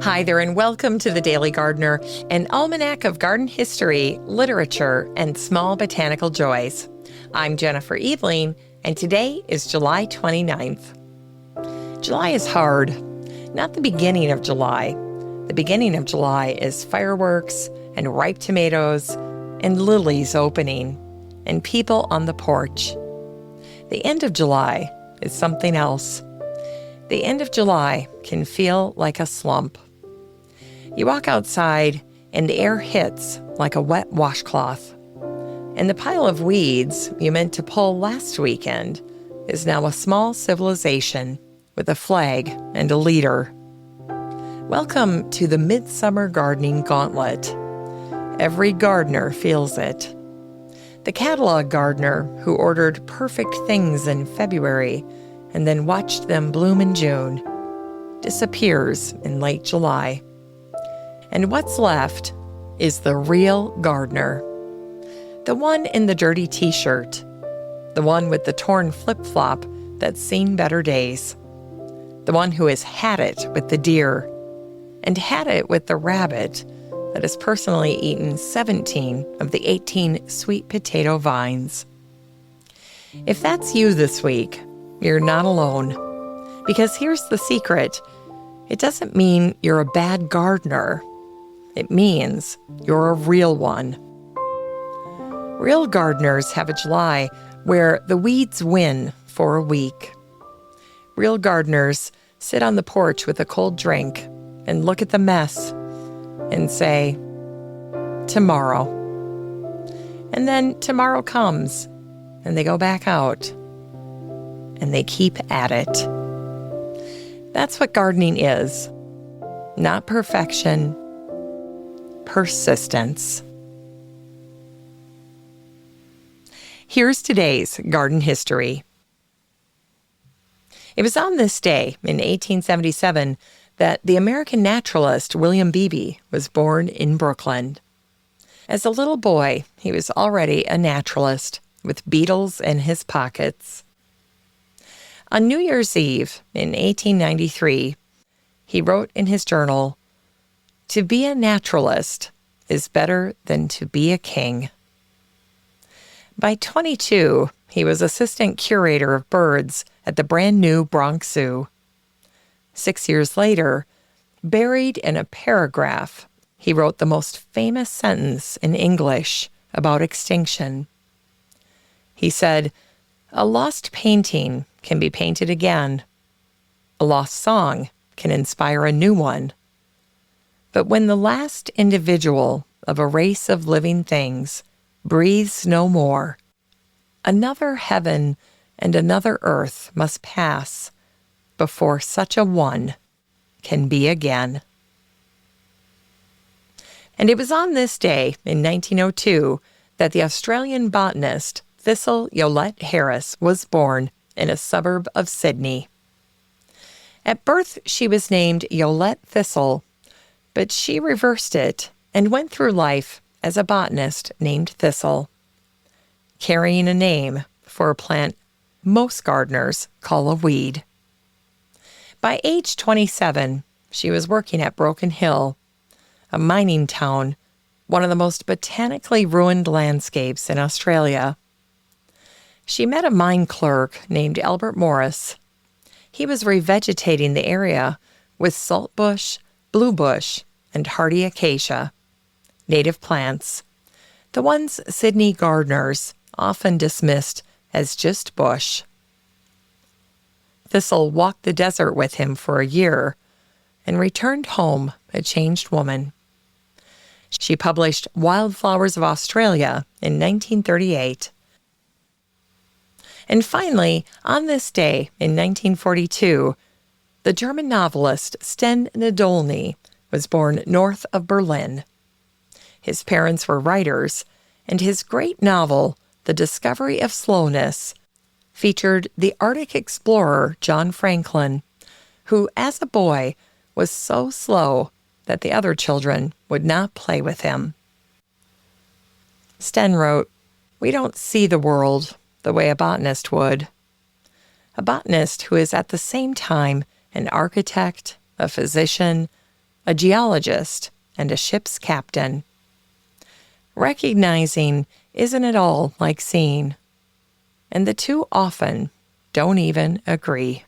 Hi there, and welcome to The Daily Gardener, an almanac of garden history, literature, and small botanical joys. I'm Jennifer Eveling, and today is July 29th. July is hard. Not the beginning of July. The beginning of July is fireworks and ripe tomatoes and lilies opening and people on the porch. The end of July is something else. The end of July can feel like a slump. You walk outside and the air hits like a wet washcloth. And the pile of weeds you meant to pull last weekend is now a small civilization with a flag and a leader. Welcome to the Midsummer Gardening Gauntlet. Every gardener feels it. The catalog gardener who ordered perfect things in February and then watched them bloom in June disappears in late July. And what's left is the real gardener. The one in the dirty t-shirt. The one with the torn flip-flop that's seen better days. The one who has had it with the deer and had it with the rabbit that has personally eaten 17 of the 18 sweet potato vines. If that's you this week, you're not alone. Because here's the secret. It doesn't mean you're a bad gardener. It means you're a real one. Real gardeners have a July where the weeds win for a week. Real gardeners sit on the porch with a cold drink and look at the mess and say, tomorrow. And then tomorrow comes and they go back out and they keep at it. That's what gardening is. Not perfection, persistence. Here's today's garden history. It was on this day in 1877 that the American naturalist William Beebe was born in Brooklyn. As a little boy, he was already a naturalist with beetles in his pockets. On New Year's Eve in 1893, he wrote in his journal, "To be a naturalist is better than to be a king." By 22, he was assistant curator of birds at the brand new Bronx Zoo. 6 years later, buried in a paragraph, he wrote the most famous sentence in English about extinction. He said, "A lost painting can be painted again. A lost song can inspire a new one. But when the last individual of a race of living things breathes no more, another heaven and another earth must pass before such a one can be again." And it was on this day in 1902 that the Australian botanist Thistle Harris was born in a suburb of Sydney. At birth, she was named Yolette Thistle, but she reversed it and went through life as a botanist named Thistle, carrying a name for a plant most gardeners call a weed. By age 27, she was working at Broken Hill, a mining town, one of the most botanically ruined landscapes in Australia. She met a mine clerk named Albert Morris. He was revegetating the area with saltbush, bluebush, and hardy acacia, native plants, the ones Sydney gardeners often dismissed as just bush. Thistle walked the desert with him for a year and returned home a changed woman. She published Wildflowers of Australia in 1938. And finally, on this day in 1942, the German novelist Sten Nadolny was born north of Berlin. His parents were writers, and his great novel, The Discovery of Slowness, featured the Arctic explorer John Franklin, who, as a boy, was so slow that the other children would not play with him. Sten wrote, "We don't see the world the way a botanist would. A botanist who is at the same time an architect, a physician, a geologist, and a ship's captain. Recognizing isn't at all like seeing, and the two often don't even agree.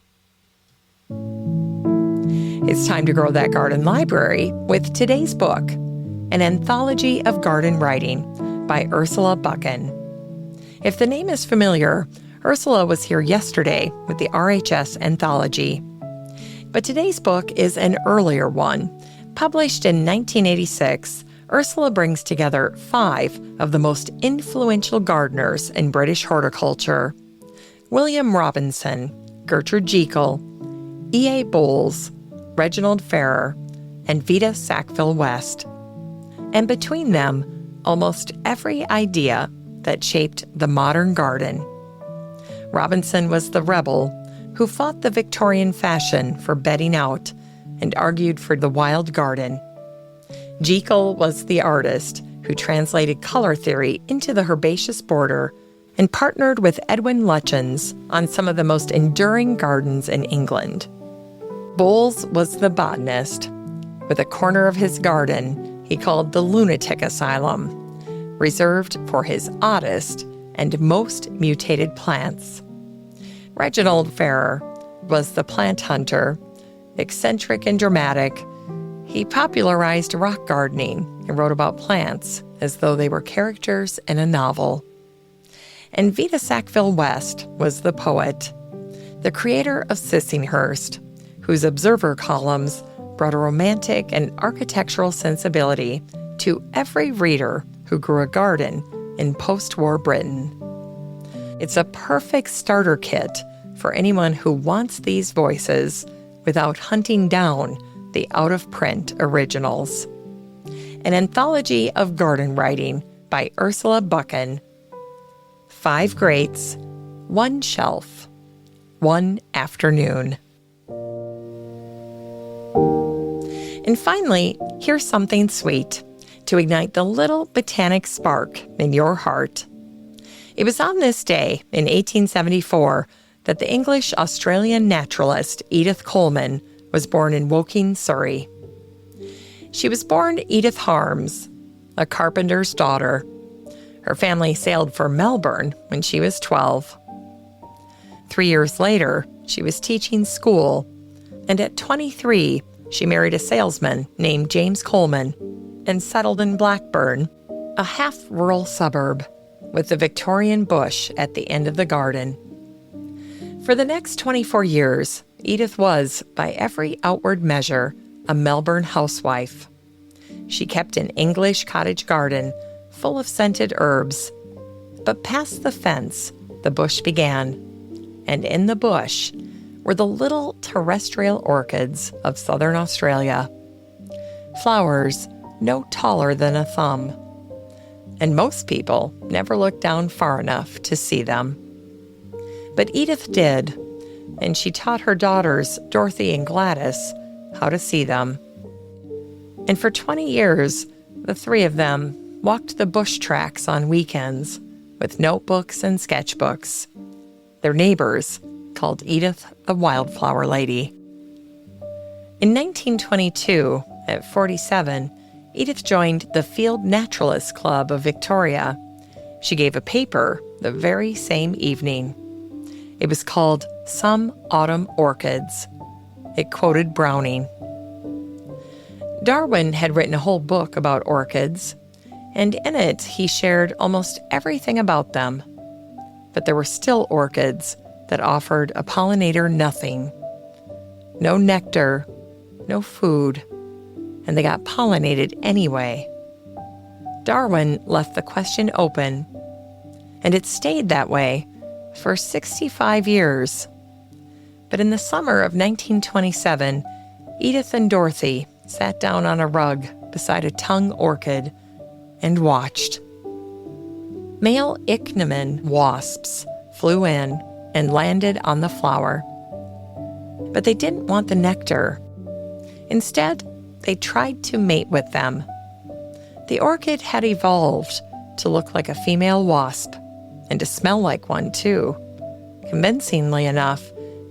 It's time to grow that garden library with today's book, An Anthology of Garden Writing by Ursula Buchan. If the name is familiar, Ursula was here yesterday with the RHS Anthology. But today's book is an earlier one. Published in 1986, Ursula brings together 5 of the most influential gardeners in British horticulture: William Robinson, Gertrude Jekyll, E.A. Bowles, Reginald Ferrer, and Vita Sackville-West. And between them, almost every idea that shaped the modern garden. Robinson was the rebel who fought the Victorian fashion for bedding out and argued for the wild garden. Jekyll was the artist who translated color theory into the herbaceous border and partnered with Edwin Lutyens on some of the most enduring gardens in England. Bowles was the botanist, with a corner of his garden he called the lunatic asylum, reserved for his oddest and most mutated plants. Reginald Ferrer was the plant hunter, eccentric and dramatic. He popularized rock gardening and wrote about plants as though they were characters in a novel. And Vita Sackville-West was the poet, the creator of Sissinghurst, whose Observer columns brought a romantic and architectural sensibility to every reader who grew a garden in post-war Britain. It's a perfect starter kit for anyone who wants these voices without hunting down the out-of-print originals. An Anthology of Garden Writing by Ursula Buchan. 5 Greats, 1 Shelf, 1 Afternoon. And finally, here's something sweet to ignite the little botanic spark in your heart. It was on this day in 1874 that the English-Australian naturalist Edith Coleman was born in Woking, Surrey. She was born Edith Harms, a carpenter's daughter. Her family sailed for Melbourne when she was 12. 3 years later, she was teaching school, and at 23, she married a salesman named James Coleman and settled in Blackburn, a half-rural suburb with the Victorian bush at the end of the garden. For the next 24 years, Edith was, by every outward measure, a Melbourne housewife. She kept an English cottage garden full of scented herbs. But past the fence, the bush began, and in the bush were the little terrestrial orchids of southern Australia. Flowers no taller than a thumb. And most people never looked down far enough to see them. But Edith did, and she taught her daughters, Dorothy and Gladys, how to see them. And for 20 years, the 3 of them walked the bush tracks on weekends with notebooks and sketchbooks. Their neighbors called Edith the Wildflower Lady. In 1922, at 47, Edith joined the Field Naturalists Club of Victoria. She gave a paper the very same evening. It was called Some Autumn Orchids. It quoted Browning. Darwin had written a whole book about orchids, and in it he shared almost everything about them. But there were still orchids that offered a pollinator nothing. No nectar, no food, and they got pollinated anyway. Darwin left the question open, and it stayed that way for 65 years. But in the summer of 1927, Edith and Dorothy sat down on a rug beside a tongue orchid and watched. Male ichneumon wasps flew in and landed on the flower. But they didn't want the nectar. Instead, they tried to mate with them. The orchid had evolved to look like a female wasp and to smell like one, too, convincingly enough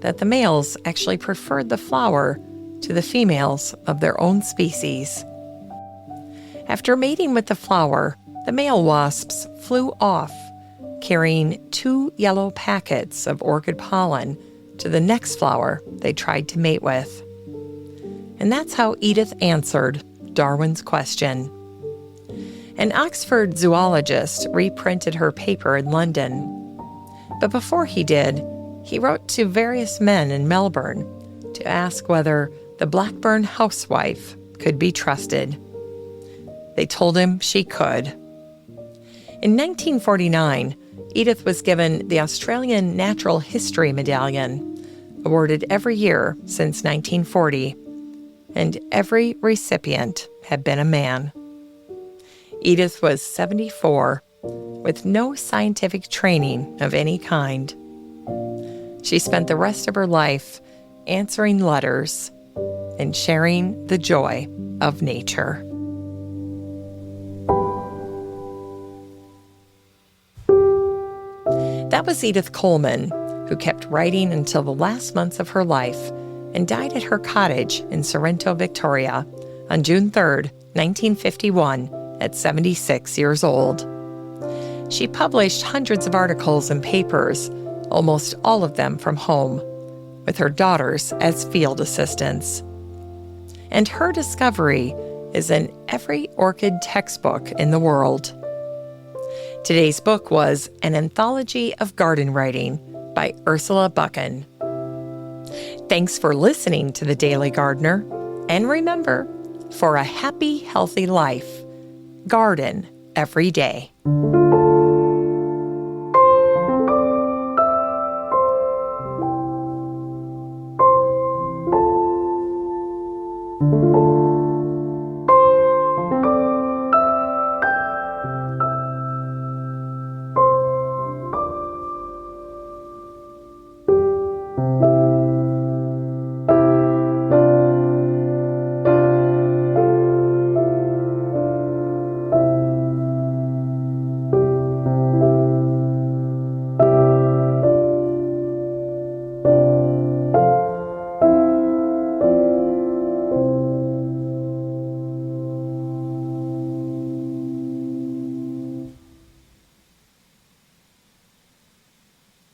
that the males actually preferred the flower to the females of their own species. After mating with the flower, the male wasps flew off, carrying 2 yellow packets of orchid pollen to the next flower they tried to mate with. And that's how Edith answered Darwin's question. An Oxford zoologist reprinted her paper in London. But before he did, he wrote to various men in Melbourne to ask whether the Blackburn housewife could be trusted. They told him she could. In 1949, Edith was given the Australian Natural History Medallion, awarded every year since 1940, and every recipient had been a man. Edith was 74, with no scientific training of any kind. She spent the rest of her life answering letters and sharing the joy of nature. That was Edith Coleman, who kept writing until the last months of her life and died at her cottage in Sorrento, Victoria, on June 3, 1951, at 76 years old. She published hundreds of articles and papers, almost all of them from home, with her daughters as field assistants. And her discovery is in every orchid textbook in the world. Today's book was An Anthology of Garden Writing by Ursula Buchan. Thanks for listening to The Daily Gardener, and remember, for a happy, healthy life, garden every day.